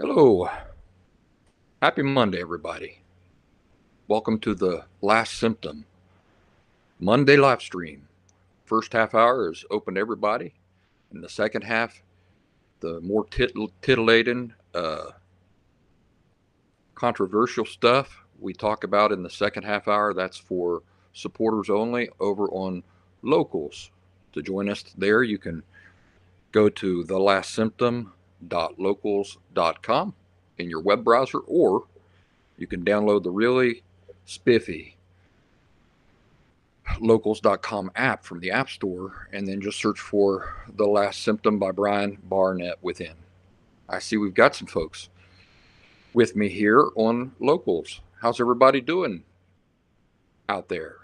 Hello. Happy Monday, everybody. Welcome to the Last Symptom Monday live stream. First half hour is open to everybody. In the second half, the more titillating, controversial stuff we talk about in the second half hour, that's for supporters only over on Locals. To join us there, you can go to thelastsymptom.locals.com in your web browser, or you can download the really spiffy locals.com app from the App Store and then just search for The Last Symptom by Brian Barnett within. I see we've got some folks with me here on Locals. How's everybody doing out there?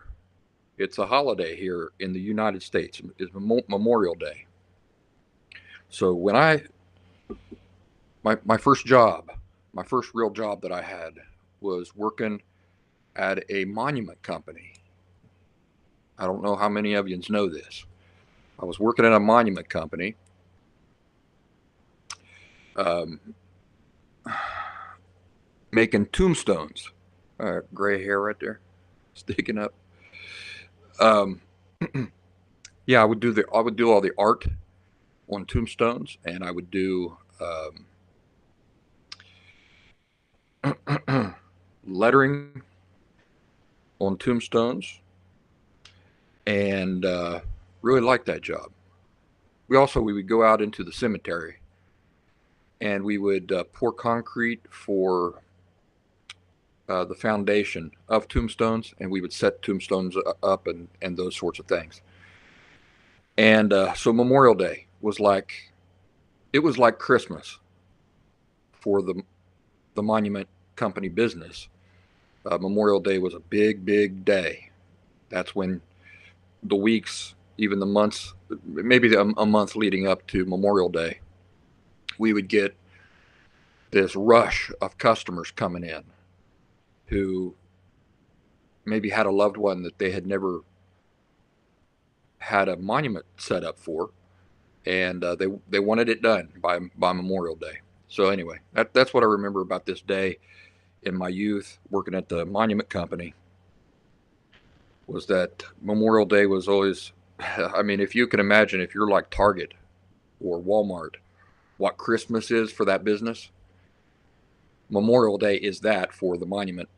It's a holiday here in the United States. It's Memorial Day. So when my first job, my first real job that I had was working at a monument company. I don't know how many of you know this. I was working at a monument company. Making tombstones. Gray hair right there, sticking up. Yeah, I would do all the art on tombstones, and I would do lettering on tombstones, and really liked that job. We would go out into the cemetery, and we would pour concrete for the foundation of tombstones, and we would set tombstones up and those sorts of things. And so Memorial Day was like Christmas for the monument company business. Memorial Day was a big day. That's when the weeks, even the months, maybe a month leading up to Memorial Day, we would get this rush of customers coming in who maybe had a loved one that they had never had a monument set up for, and they wanted it done by Memorial Day. So anyway, that's what I remember about this day in my youth working at the monument company, was that Memorial Day was always, I mean, if you can imagine, if you're like Target or Walmart, what Christmas is for that business, Memorial Day is that for the monument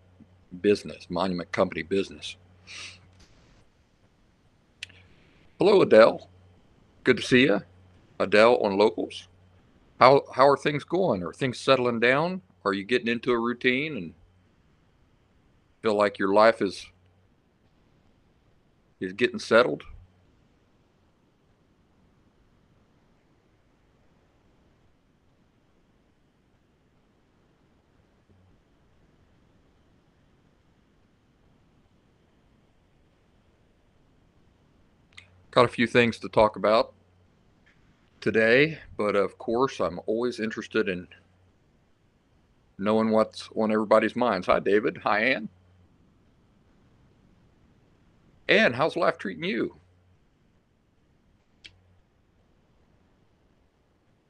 company business. Hello, Adele. Good to see you. Adele on Locals. How are things going? Are things settling down? Are you getting into a routine and feel like your life is getting settled? Got a few things to talk about today, but of course, I'm always interested in knowing what's on everybody's minds. Hi, David. Hi, Ann. Ann, how's life treating you?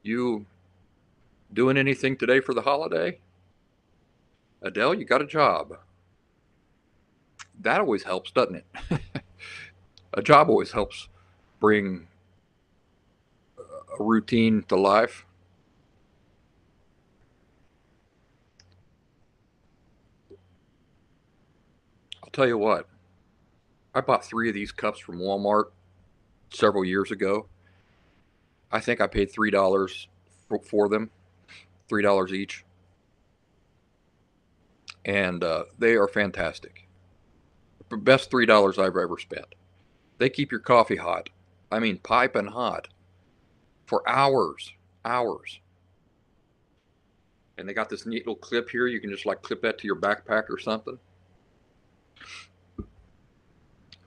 You doing anything today for the holiday? Adele, you got a job. That always helps, doesn't it? A job always helps bring a routine to life. I'll tell you what, I bought 3 of these cups from Walmart several years ago. I think I paid $3 for them, $3 each, and they are fantastic. The best $3 I've ever spent. They keep your coffee hot. I mean, piping hot for hours, hours. And they got this neat little clip here. You can just like clip that to your backpack or something.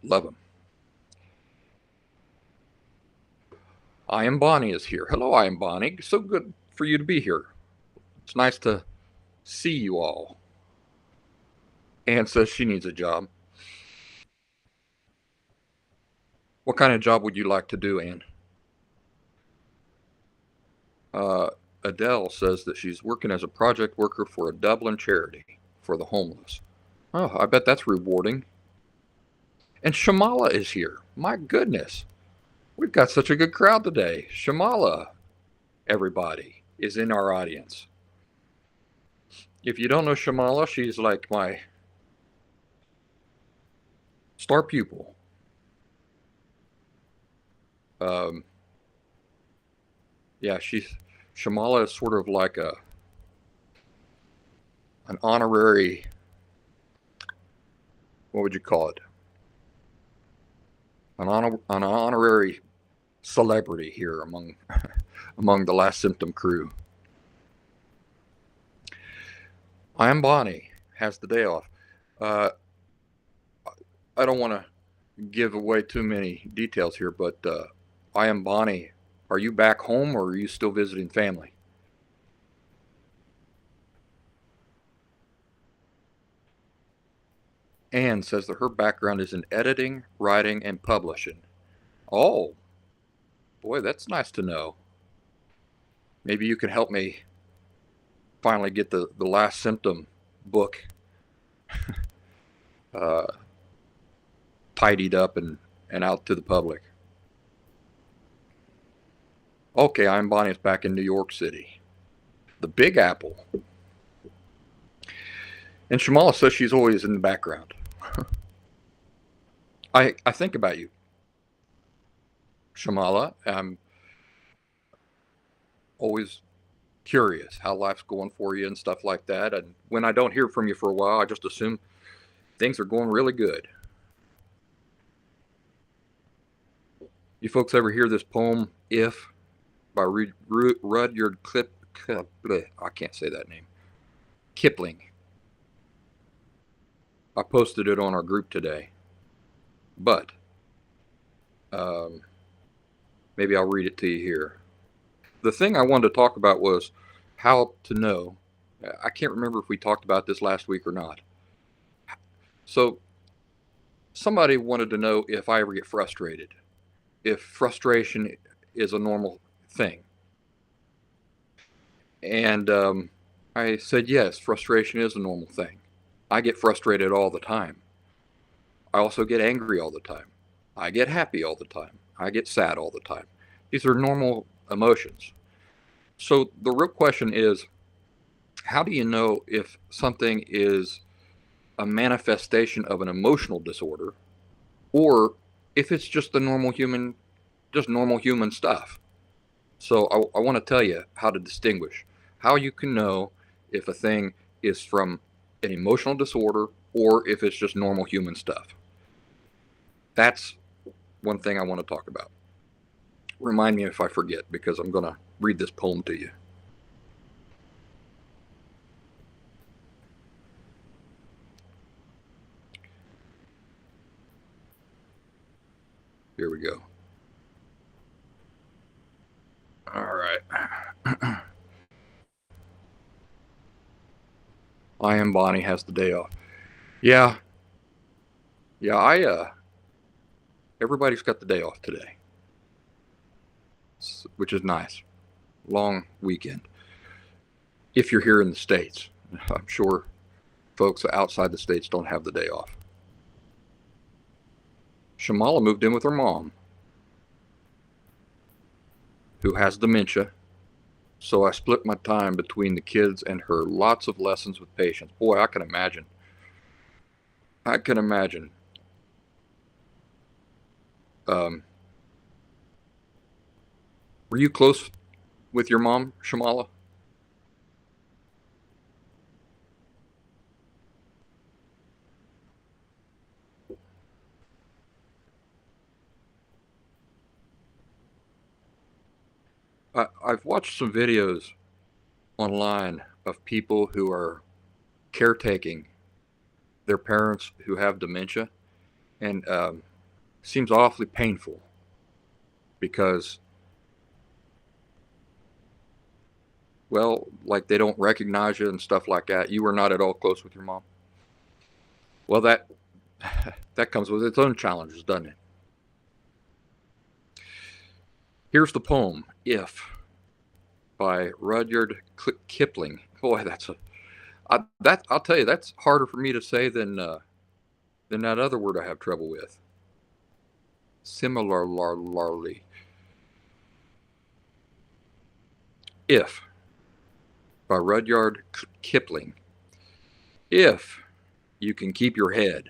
Love them. I Am Bonnie is here. Hello, I Am Bonnie. So good for you to be here. It's nice to see you all. Ann says she needs a job. What kind of job would you like to do, Ann? Adele says that she's working as a project worker for a Dublin charity for the homeless. Oh, I bet that's rewarding. And Shamala is here. My goodness. We've got such a good crowd today. Shamala, everybody, is in our audience. If you don't know Shamala, she's like my star pupil. Yeah, Shamala is sort of like an honorary, what would you call it? An honorary celebrity here among the Last Symptom crew. I am Bonnie, has the day off. I don't want to give away too many details here, but I am Bonnie. Are you back home or are you still visiting family? Anne says that her background is in editing, writing, and publishing. Oh, boy, that's nice to know. Maybe you can help me finally get the Last Symptom book tidied up and out to the public. Okay, I'm Bonnie is back in New York City, the Big Apple. And Shamala says she's always in the background. I think about you, Shamala. I'm always curious how life's going for you and stuff like that. And when I don't hear from you for a while, I just assume things are going really good. You folks ever hear this poem, If, by Rudyard I can't say that name. Kipling. I posted it on our group today. But maybe I'll read it to you here. The thing I wanted to talk about was how to know. I can't remember if we talked about this last week or not. So somebody wanted to know if I ever get frustrated, if frustration is a normal thing. And I said, yes, frustration is a normal thing. I get frustrated all the time. I also get angry all the time. I get happy all the time. I get sad all the time. These are normal emotions. So the real question is, how do you know if something is a manifestation of an emotional disorder or if it's just normal human stuff? So I want to tell you how to distinguish, how you can know if a thing is from an emotional disorder or if it's just normal human stuff. That's one thing I want to talk about. Remind me if I forget, because I'm going to read this poem to you. Here we go. All right. I am Bonnie has the day off. Yeah, everybody's got the day off today, which is nice. Long weekend. If you're here in the States, I'm sure folks outside the States don't have the day off. Shamala moved in with her mom, who has dementia, so I split my time between the kids and her. Lots of lessons with patients. Boy, I can imagine. Were you close with your mom, Shamala? I've watched some videos online of people who are caretaking their parents who have dementia, and seems awfully painful because, well, like they don't recognize you and stuff like that. You were not at all close with your mom. Well, that comes with its own challenges, doesn't it? Here's the poem, If, by Rudyard Kipling. Boy, I'll tell you, that's harder for me to say than that other word I have trouble with. Similarly. If, by Rudyard Kipling. If you can keep your head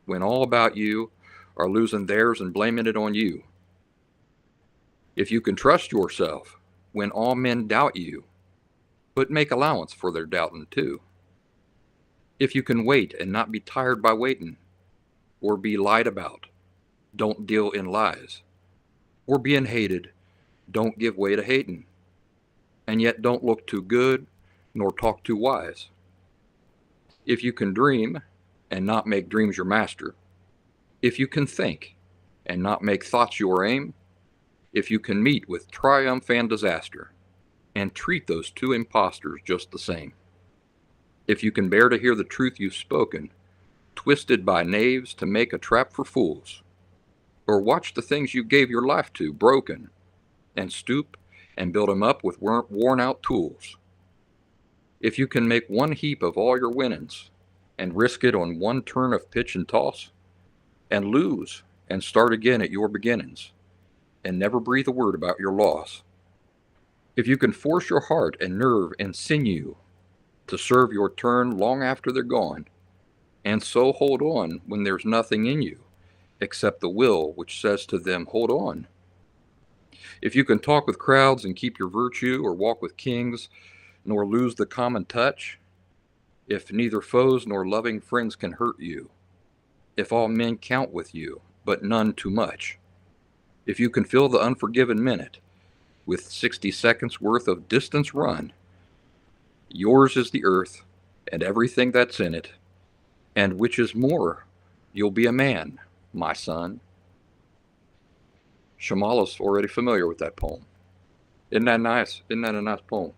when all about you are losing theirs and blaming it on you. If you can trust yourself when all men doubt you, but make allowance for their doubting too. If you can wait and not be tired by waiting, or be lied about, don't deal in lies. Or being hated, don't give way to hating. And yet don't look too good, nor talk too wise. If you can dream, and not make dreams your master. If you can think, and not make thoughts your aim. If you can meet with triumph and disaster, and treat those two impostors just the same. If you can bear to hear the truth you've spoken, twisted by knaves to make a trap for fools, or watch the things you gave your life to broken, and stoop and build 'em up with worn-out tools. If you can make one heap of all your winnings, and risk it on one turn of pitch and toss, and lose and start again at your beginnings, and never breathe a word about your loss. If you can force your heart and nerve and sinew to serve your turn long after they're gone, and so hold on when there's nothing in you except the will which says to them, hold on. If you can talk with crowds and keep your virtue, or walk with kings, nor lose the common touch, if neither foes nor loving friends can hurt you, if all men count with you, but none too much, if you can fill the unforgiven minute with 60 seconds worth of distance run, yours is the earth and everything that's in it, and which is more, you'll be a man, my son. Shamala's already familiar with that poem. Isn't that nice? Isn't that a nice poem?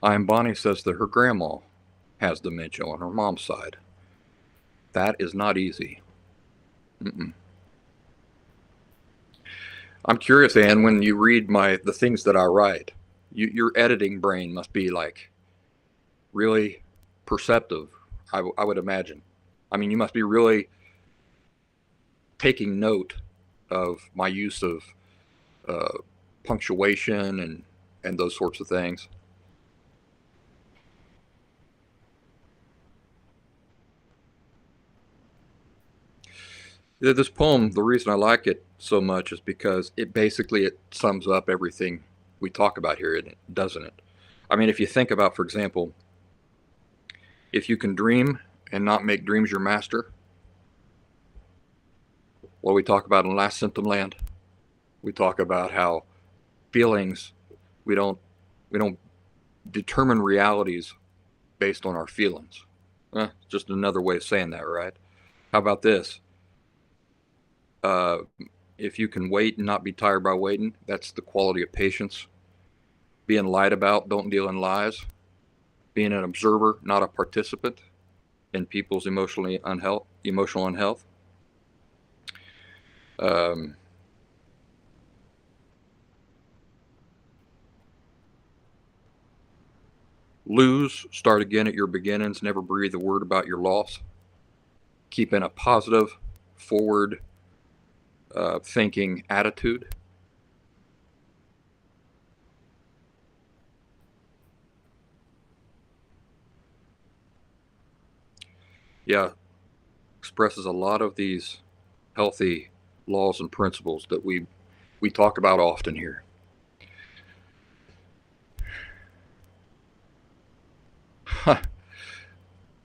I'm Bonnie says that her grandma has dementia on her mom's side. That is not easy. I'm curious, Anne, when you read the things that I write, your editing brain must be like really perceptive, I would imagine. I mean, you must be really taking note of my use of punctuation and those sorts of things. This poem, the reason I like it so much is because it sums up everything we talk about here, doesn't it? I mean, if you think about, for example, if you can dream and not make dreams your master, what we talk about in Last Symptom Land, we talk about how feelings, we don't determine realities based on our feelings. Just another way of saying that, right? How about this? If you can wait and not be tired by waiting, that's the quality of patience. Being lied about, don't deal in lies. Being an observer, not a participant in people's emotional unhealth. Lose, start again at your beginnings, never breathe a word about your loss. Keep in a positive, forward thinking attitude. Yeah, expresses a lot of these healthy laws and principles that we talk about often here.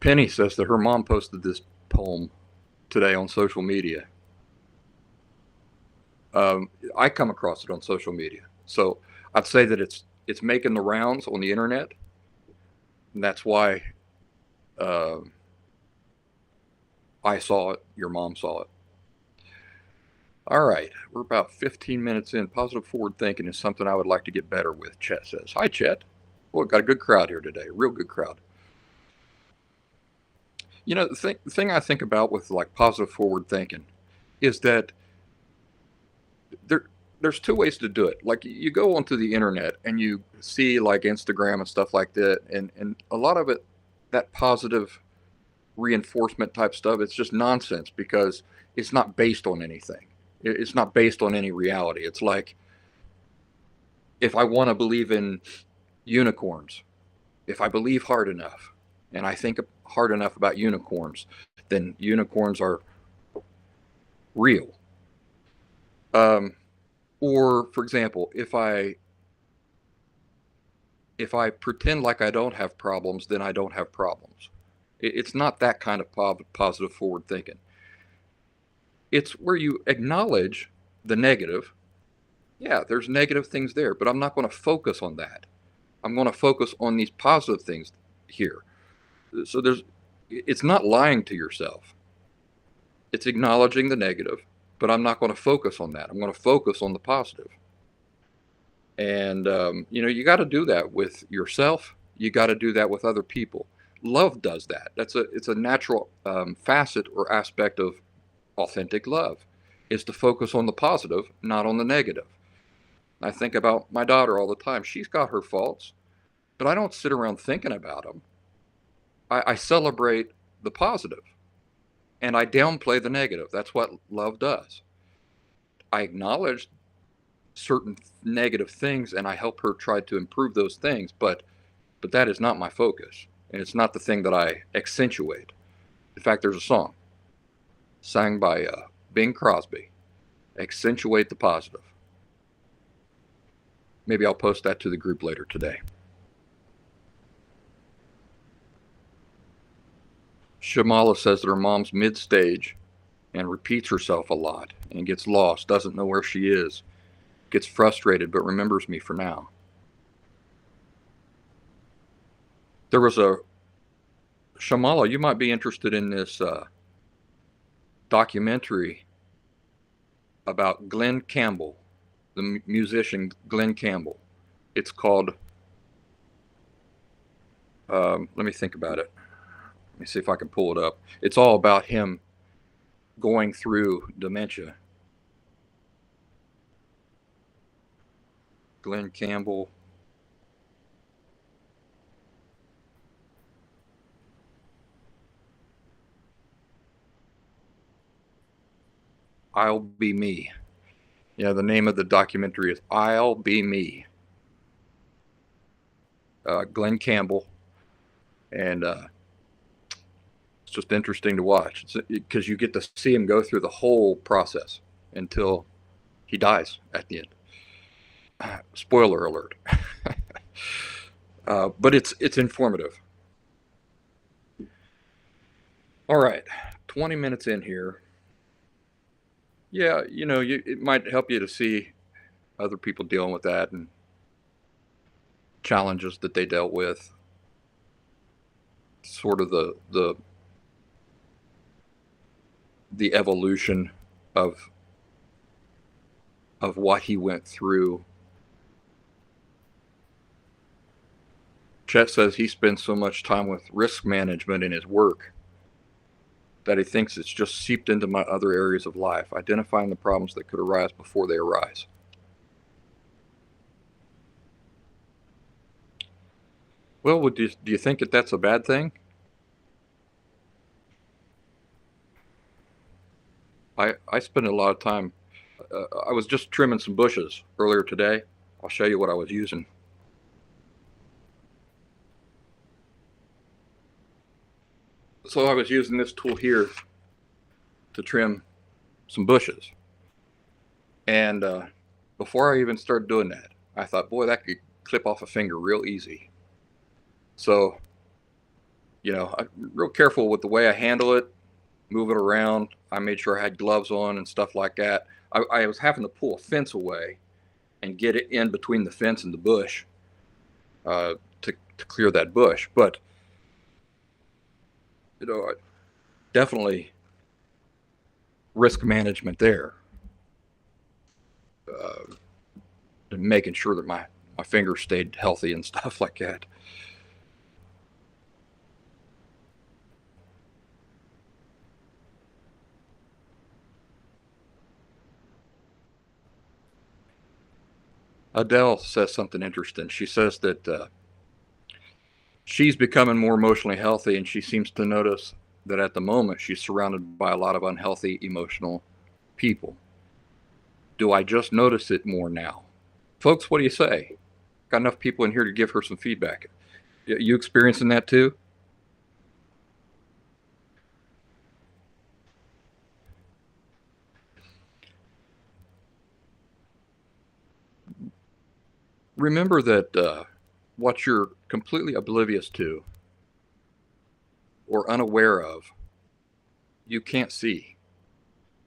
Penny says that her mom posted this poem today on social media. I come across it on social media, so I'd say that it's making the rounds on the internet, and that's why I saw it. Your mom saw it. All right, we're about 15 minutes in. Positive forward thinking is something I would like to get better with, Chet says. Hi, Chet. Well, got a good crowd here today, real good crowd. You know, the thing I think about with like positive forward thinking is that there's two ways to do it. Like you go onto the internet and you see like Instagram and stuff like that, and a lot of it, that positive reinforcement type stuff, it's just nonsense because it's not based on anything. It's not based on any reality. It's like if I want to believe in unicorns, if I believe hard enough and I think hard enough about unicorns, then unicorns are real. Um, or for example, if I pretend like I don't have problems, then I don't have problems. It's not that kind of positive forward thinking. It's where you acknowledge the negative. Yeah, there's negative things there, but I'm not going to focus on that. I'm going to focus on these positive things here. So it's not lying to yourself. It's acknowledging the negative, but I'm not going to focus on that. I'm going to focus on the positive. And you got to do that with yourself. You got to do that with other people. Love does that. It's a natural facet or aspect of authentic love, is to focus on the positive, not on the negative. I think about my daughter all the time. She's got her faults, but I don't sit around thinking about them. I celebrate the positive and I downplay the negative. That's what love does. I acknowledge certain negative things and I help her try to improve those things, but that is not my focus, and it's not the thing that I accentuate. In fact, there's a song sang by Bing Crosby, "Accentuate the Positive." Maybe I'll post that to the group later today. Shamala says that her mom's mid-stage and repeats herself a lot and gets lost, doesn't know where she is, gets frustrated, but remembers me for now. There was a Shamala, you might be interested in this documentary about Glenn Campbell, the musician Glenn Campbell. It's called, let me think about it. Let me see if I can pull it up. It's all about him going through dementia. Glenn Campbell. I'll Be Me. Yeah, the name of the documentary is I'll Be Me. Glenn Campbell. And it's just interesting to watch because you get to see him go through the whole process until he dies at the end. Spoiler alert. But it's informative. All right, 20 minutes in here. Yeah, it might help you to see other people dealing with that and challenges that they dealt with. Sort of the evolution of what he went through. Chet says he spends so much time with risk management in his work that he thinks it's just seeped into my other areas of life, identifying the problems that could arise before they arise. Well, do you think that that's a bad thing? I spend a lot of time. I was just trimming some bushes earlier today. I'll show you what I was using. So I was using this tool here to trim some bushes. And before I even started doing that, I thought, boy, that could clip off a finger real easy. So, I'm real careful with the way I handle it, move it around. I made sure I had gloves on and stuff like that. I was having to pull a fence away and get it in between the fence and the bush to clear that bush. But, definitely risk management there. Making sure that my fingers stayed healthy and stuff like that. Adele says something interesting. She says that she's becoming more emotionally healthy, and she seems to notice that at the moment she's surrounded by a lot of unhealthy emotional people. Do I just notice it more now? Folks, what do you say? Got enough people in here to give her some feedback. You experiencing that too? Remember that what you're completely oblivious to or unaware of, you can't see.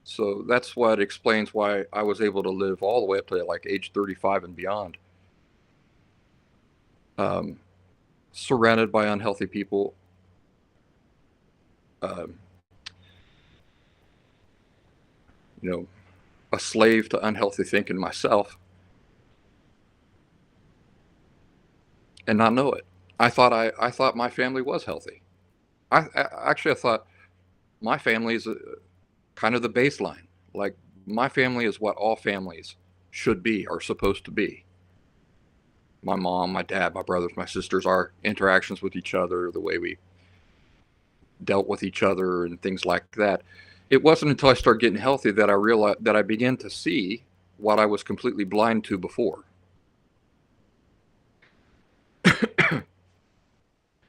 So that's what explains why I was able to live all the way up to like age 35 and beyond. Um, Surrounded by unhealthy people, um, you know, a slave to unhealthy thinking myself, and not know it. I thought my family was healthy. I thought my family is kind of the baseline. Like my family is what all families should be, are supposed to be. My mom, my dad, my brothers, my sisters, our interactions with each other, the way we dealt with each other, and things like that. It wasn't until I started getting healthy that I realized that I began to see what I was completely blind to before.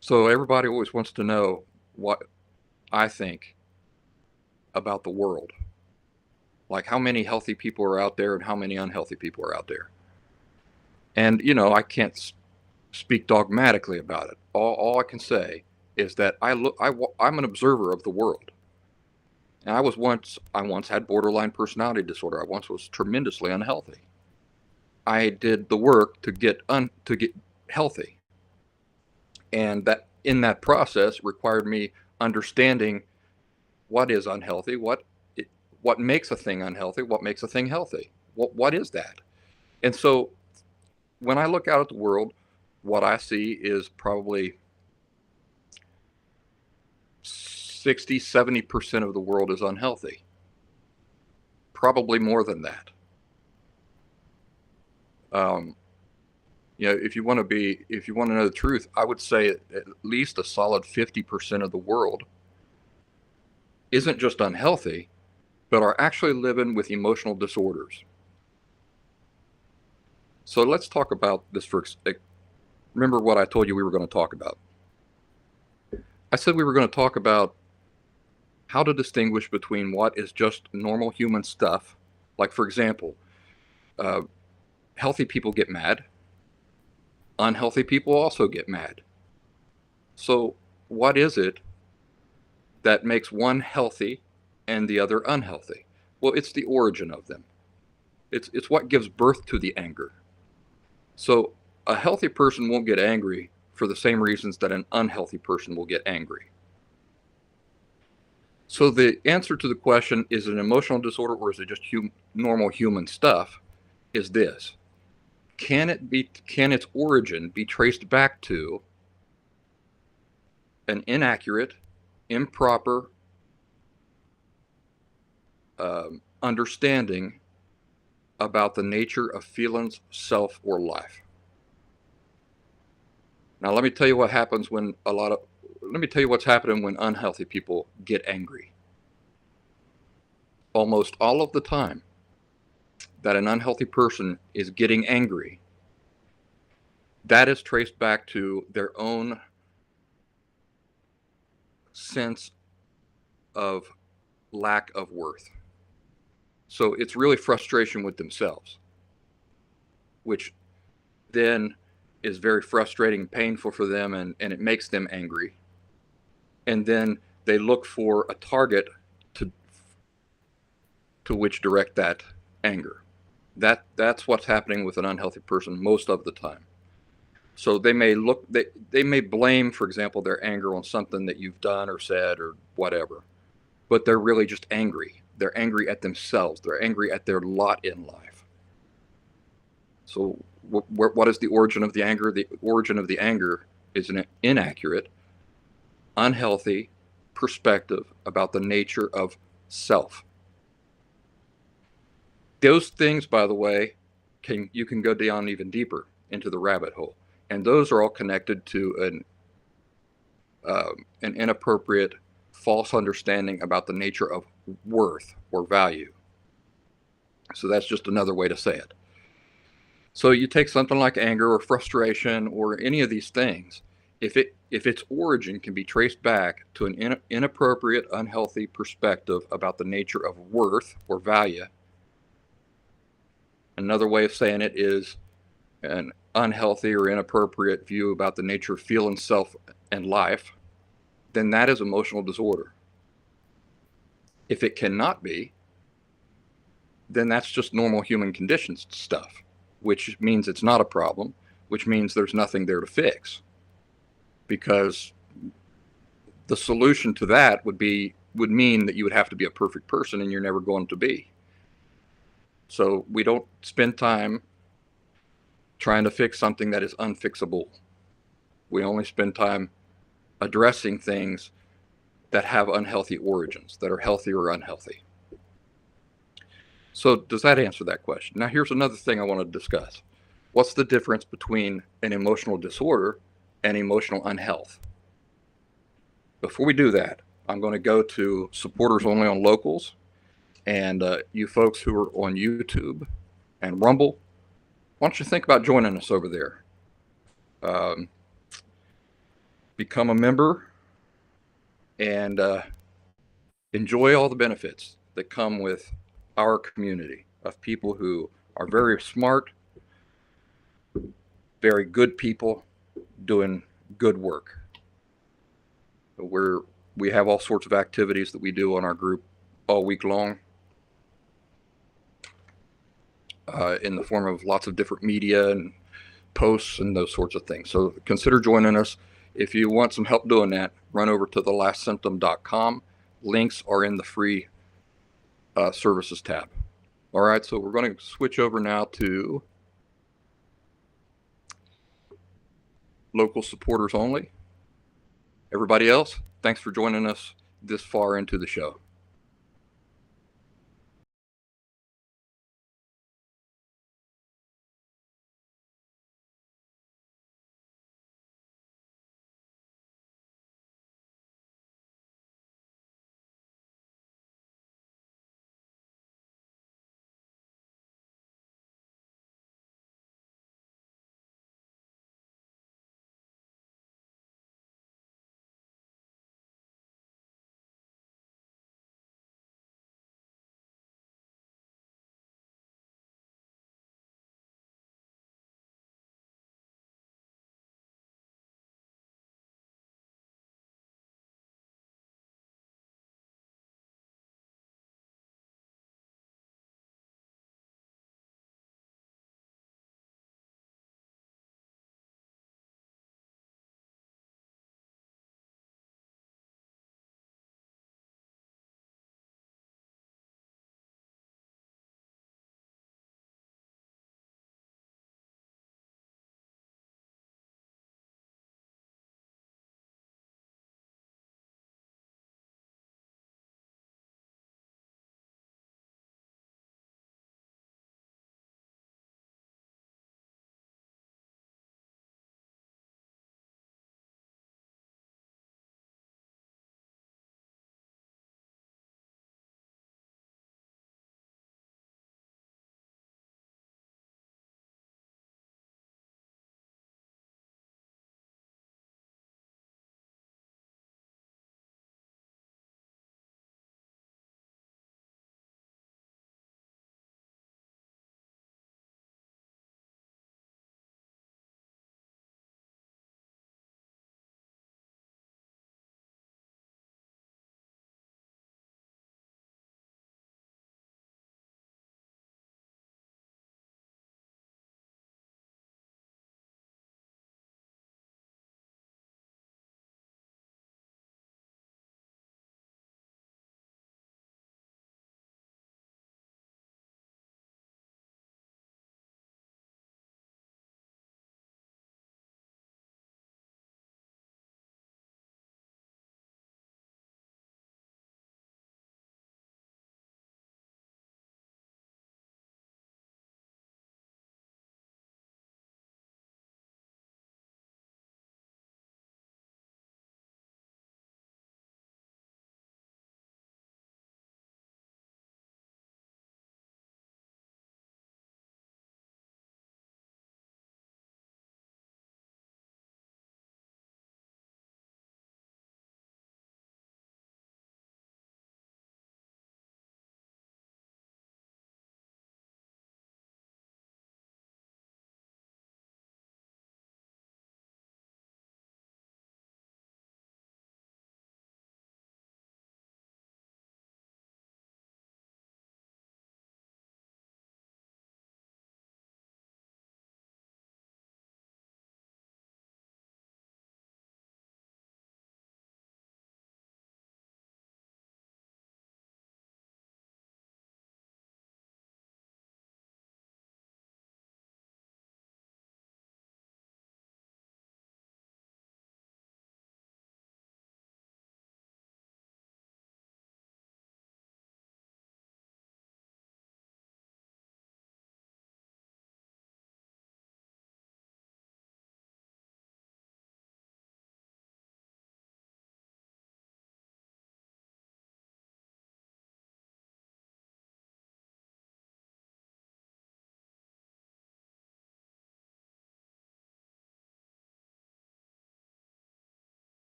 So everybody always wants to know what I think about the world. Like how many healthy people are out there and how many unhealthy people are out there. And, I can't speak dogmatically about it. All I can say is that I'm an observer of the world. And I once had borderline personality disorder. I once was tremendously unhealthy. I did the work to get healthy. And that in that process required me understanding what is unhealthy, what makes a thing unhealthy, what makes a thing healthy. What is that? And so when I look out at the world, what I see is probably 60-70% of the world is unhealthy. Probably more than that. Um, if you want to know the truth, I would say at least a solid 50% of the world isn't just unhealthy, but are actually living with emotional disorders. So let's talk about this remember what I told you we were going to talk about. I said we were going to talk about how to distinguish between what is just normal human stuff. Like, for example, healthy people get mad. Unhealthy people also get mad. So what is it that makes one healthy and the other unhealthy? Well, it's the origin of them. It's what gives birth to the anger. So a healthy person won't get angry for the same reasons that an unhealthy person will get angry. So the answer to the question, is it an emotional disorder or is it just normal human stuff, is this. Can its origin be traced back to an inaccurate, improper understanding about the nature of feelings, self, or life? Now let me tell you what happens when let me tell you what's happening when unhealthy people get angry. Almost all of the time that an unhealthy person is getting angry, that is traced back to their own sense of lack of worth. So it's really frustration with themselves, which then is very frustrating and painful for them, and it makes them angry. And then they look for a target to which direct that anger. That's what's happening with an unhealthy person most of the time. So they may blame, for example, their anger on something that you've done or said or whatever, but they're really just angry. They're angry at themselves. They're angry at their lot in life. So what is the origin of the anger? The origin of the anger is an inaccurate, unhealthy perspective about the nature of self. Those things, by the way, you can go down even deeper into the rabbit hole, and those are all connected to an inappropriate, false understanding about the nature of worth or value. So that's just another way to say it. So you take something like anger or frustration or any of these things, if its origin can be traced back to an inappropriate, unhealthy perspective about the nature of worth or value. Another way of saying it is an unhealthy or inappropriate view about the nature of feeling, self, and life, then that is emotional disorder. If it cannot be, then that's just normal human conditions stuff, which means it's not a problem, which means there's nothing there to fix. Because the solution to that would mean that you would have to be a perfect person, and you're never going to be. So we don't spend time trying to fix something that is unfixable. We only spend time addressing things that have unhealthy origins, that are healthy or unhealthy. So does that answer that question? Now here's another thing I want to discuss. What's the difference between an emotional disorder and emotional unhealth? Before we do that, I'm going to go to supporters only on locals, and you folks who are on YouTube and Rumble, why don't you think about joining us over there? Become a member and enjoy all the benefits that come with our community of people who are very smart, very good people doing good work. We have all sorts of activities that we do on our group all week long, in the form of lots of different media and posts and those sorts of things. So consider joining us. If you want some help doing that, run over to thelastsymptom.com. Links are in the free services tab. All right, so we're going to switch over now to local supporters only. Everybody else, thanks for joining us this far into the show.